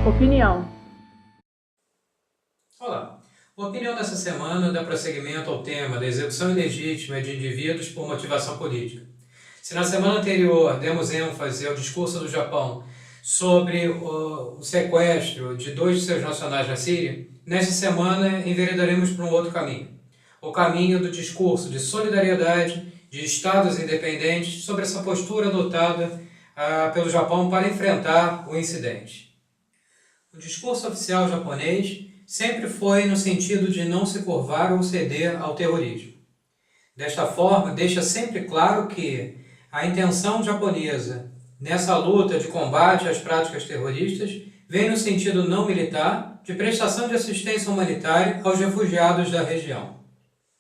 Opinião. Olá, a opinião dessa semana dá prosseguimento ao tema da execução ilegítima de indivíduos por motivação política. Se na semana anterior demos ênfase ao discurso do Japão sobre o sequestro de 2 de seus nacionais na Síria, nesta semana enveredaremos por um outro caminho. O caminho do discurso de solidariedade de estados independentes sobre essa postura adotada pelo Japão para enfrentar o incidente. O discurso oficial japonês sempre foi no sentido de não se curvar ou ceder ao terrorismo. Desta forma, deixa sempre claro que a intenção japonesa nessa luta de combate às práticas terroristas vem no sentido não militar de prestação de assistência humanitária aos refugiados da região.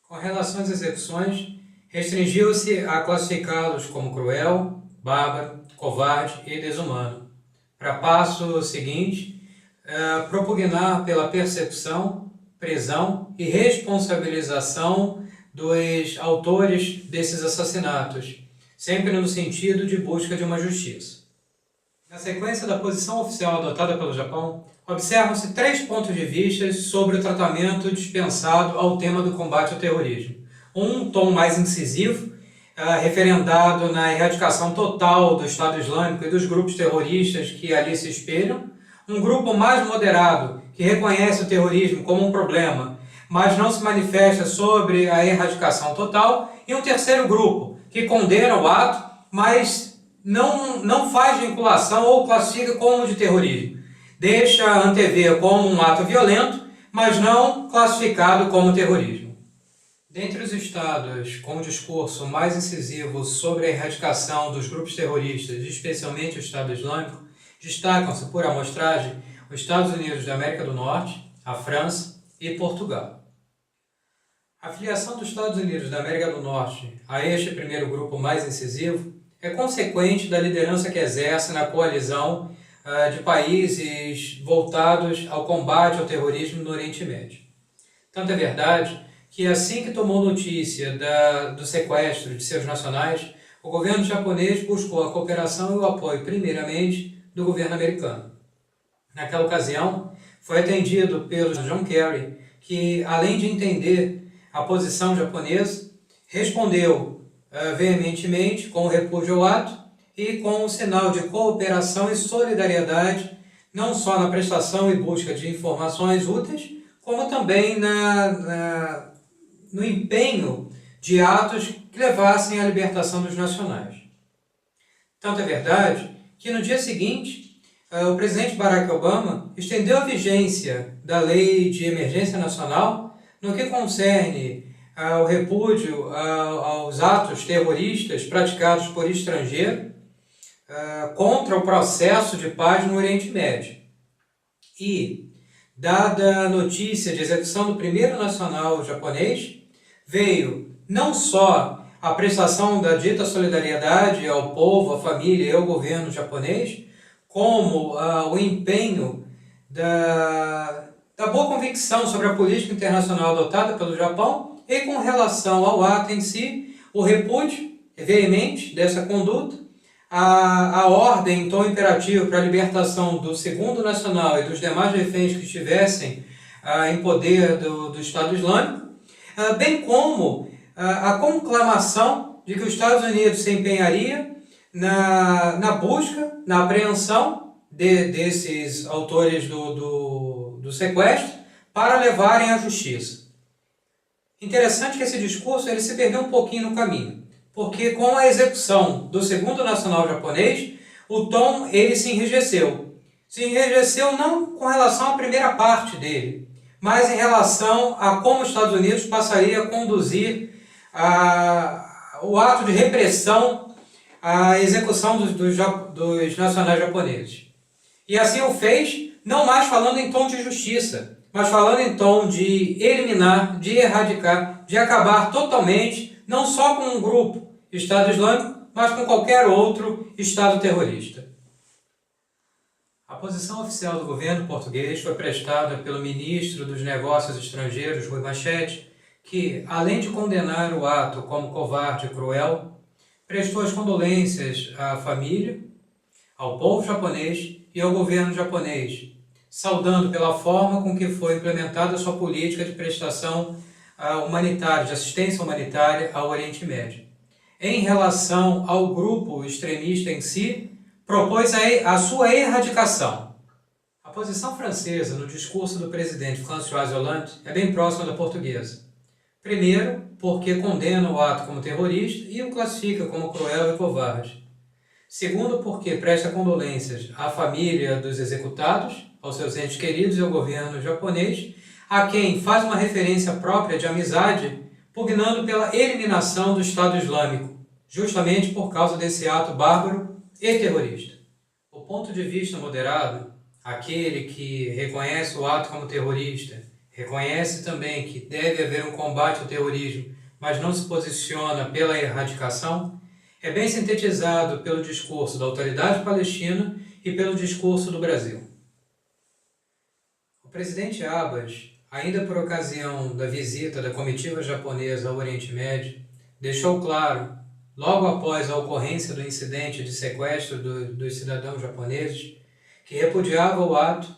Com relação às execuções, restringiu-se a classificá-los como cruel, bárbaro, covarde e desumano. Para passo seguinte, propugnar pela persecução, prisão e responsabilização dos autores desses assassinatos, sempre no sentido de busca de uma justiça. Na sequência da posição oficial adotada pelo Japão, observam-se 3 pontos de vista sobre o tratamento dispensado ao tema do combate ao terrorismo. Um tom mais incisivo, referendado na erradicação total do Estado Islâmico e dos grupos terroristas que ali se espelham. Um grupo mais moderado, que reconhece o terrorismo como um problema, mas não se manifesta sobre a erradicação total. E um terceiro grupo, que condena o ato, mas não faz vinculação ou classifica como de terrorismo. Deixa antever como um ato violento, mas não classificado como terrorismo. Dentre os estados com discurso mais incisivo sobre a erradicação dos grupos terroristas, especialmente o Estado Islâmico, destacam-se por amostragem os Estados Unidos da América do Norte, a França e Portugal. A filiação dos Estados Unidos da América do Norte a este primeiro grupo mais incisivo é consequente da liderança que exerce na coalizão de países voltados ao combate ao terrorismo no Oriente Médio. Tanto é verdade que assim que tomou notícia do sequestro de seus nacionais, o governo japonês buscou a cooperação e o apoio primeiramente do governo americano. Naquela ocasião, foi atendido pelo John Kerry, que além de entender a posição japonesa, respondeu veementemente com o repúdio ao ato e com um sinal de cooperação e solidariedade, não só na prestação e busca de informações úteis, como também no empenho de atos que levassem à libertação dos nacionais. Tanto é verdade que no dia seguinte, o presidente Barack Obama estendeu a vigência da Lei de Emergência Nacional no que concerne ao repúdio aos atos terroristas praticados por estrangeiro contra o processo de paz no Oriente Médio. E, dada a notícia de execução do primeiro nacional japonês, veio não só a prestação da dita solidariedade ao povo, à família e ao governo japonês, como o empenho da boa convicção sobre a política internacional adotada pelo Japão e com relação ao ato em si, o repúdio veemente dessa conduta, a ordem em tom imperativo para a libertação do segundo nacional e dos demais reféns que estivessem em poder do Estado Islâmico, bem como a conclamação de que os Estados Unidos se empenharia na busca, na apreensão desses autores do sequestro para levarem à justiça. Interessante que esse discurso ele se perdeu um pouquinho no caminho, porque com a execução do segundo nacional japonês, o tom ele se enrijeceu. Se enrijeceu não com relação à primeira parte dele, mas em relação a como os Estados Unidos passaria a conduzir o ato de repressão à execução dos nacionais japoneses. E assim o fez, não mais falando em tom de justiça, mas falando em tom de eliminar, de erradicar, de acabar totalmente, não só com um grupo, Estado Islâmico, mas com qualquer outro Estado terrorista. A posição oficial do governo português foi prestada pelo ministro dos Negócios Estrangeiros, Rui Machete, que, além de condenar o ato como covarde e cruel, prestou as condolências à família, ao povo japonês e ao governo japonês, saudando pela forma com que foi implementada a sua política de prestação humanitária, de assistência humanitária ao Oriente Médio. Em relação ao grupo extremista em si, propôs a sua erradicação. A posição francesa no discurso do presidente François Hollande é bem próxima da portuguesa. Primeiro, porque condena o ato como terrorista e o classifica como cruel e covarde. Segundo, porque presta condolências à família dos executados, aos seus entes queridos e ao governo japonês, a quem faz uma referência própria de amizade, pugnando pela eliminação do Estado Islâmico, justamente por causa desse ato bárbaro e terrorista. O ponto de vista moderado, aquele que reconhece o ato como terrorista, reconhece também que deve haver um combate ao terrorismo, mas não se posiciona pela erradicação, é bem sintetizado pelo discurso da autoridade palestina e pelo discurso do Brasil. O presidente Abbas, ainda por ocasião da visita da comitiva japonesa ao Oriente Médio, deixou claro, logo após a ocorrência do incidente de sequestro dos cidadãos japoneses, que repudiava o ato,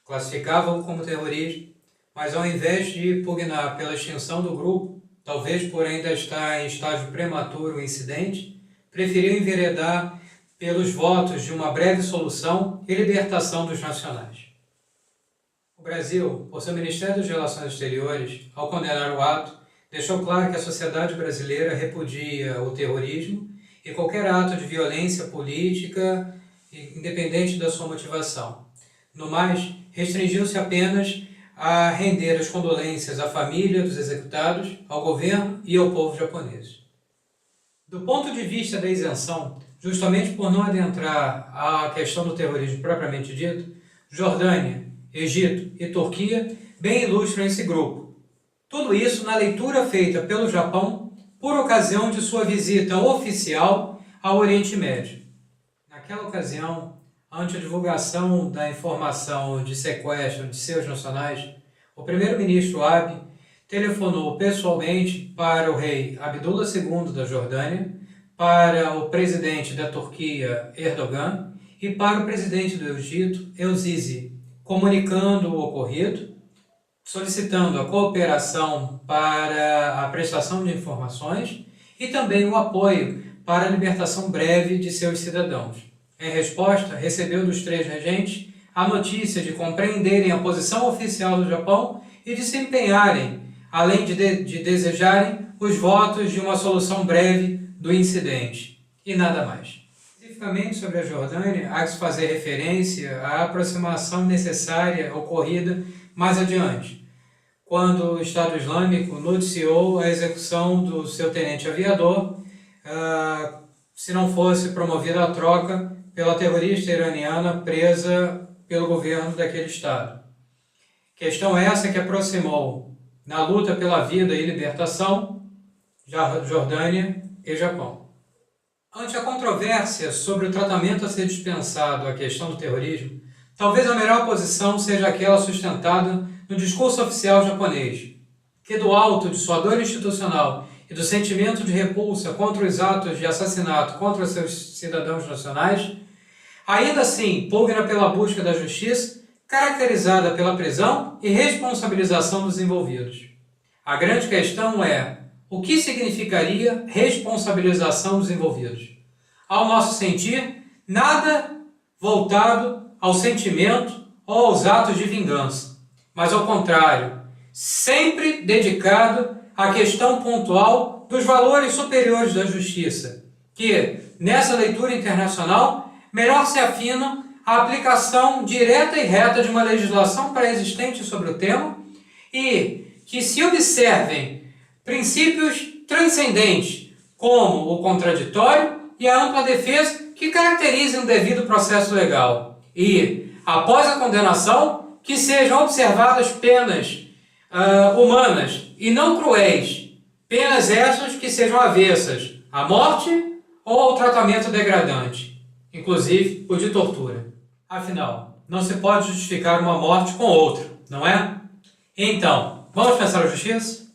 classificava-o como terrorismo, mas ao invés de pugnar pela extinção do grupo, talvez por ainda estar em estágio prematuro o incidente, preferiu enveredar pelos votos de uma breve solução e libertação dos nacionais. O Brasil, por seu Ministério das Relações Exteriores, ao condenar o ato, deixou claro que a sociedade brasileira repudia o terrorismo e qualquer ato de violência política, independente da sua motivação. No mais, restringiu-se apenas a render as condolências à família dos executados, ao governo e ao povo japonês. Do ponto de vista da isenção, justamente por não adentrar à questão do terrorismo propriamente dito, Jordânia, Egito e Turquia bem ilustram esse grupo. Tudo isso na leitura feita pelo Japão por ocasião de sua visita oficial ao Oriente Médio. Naquela ocasião, ante a divulgação da informação de sequestro de seus nacionais, o primeiro-ministro Abe telefonou pessoalmente para o rei Abdullah II da Jordânia, para o presidente da Turquia, Erdogan, e para o presidente do Egito, El-Sisi, comunicando o ocorrido, solicitando a cooperação para a prestação de informações e também o apoio para a libertação breve de seus cidadãos. Em resposta, recebeu dos três regentes a notícia de compreenderem a posição oficial do Japão e de se empenharem, além de desejarem, os votos de uma solução breve do incidente. E nada mais. Especificamente sobre a Jordânia, há que se fazer referência à aproximação necessária ocorrida mais adiante, quando o Estado Islâmico noticiou a execução do seu tenente aviador, se não fosse promovida a troca pela terrorista iraniana presa pelo governo daquele Estado. Questão essa que aproximou, na luta pela vida e libertação, Jordânia e Japão. Ante a controvérsia sobre o tratamento a ser dispensado à questão do terrorismo, talvez a melhor posição seja aquela sustentada no discurso oficial japonês, que do alto de sua dor institucional e do sentimento de repulsa contra os atos de assassinato contra seus cidadãos nacionais, ainda assim pugna pela busca da justiça, caracterizada pela prisão e responsabilização dos envolvidos. A grande questão é: o que significaria responsabilização dos envolvidos? Ao nosso sentir, nada voltado ao sentimento ou aos atos de vingança, mas ao contrário, sempre dedicado à questão pontual dos valores superiores da justiça, que, nessa leitura internacional, melhor se afinam à aplicação direta e reta de uma legislação pré-existente sobre o tema e que se observem princípios transcendentes, como o contraditório e a ampla defesa, que caracterizem o devido processo legal. E, após a condenação, que sejam observadas penas humanas e não cruéis, penas essas que sejam avessas à morte ou ao tratamento degradante, inclusive o de tortura. Afinal, não se pode justificar uma morte com outra, não é? Então, vamos pensar a justiça?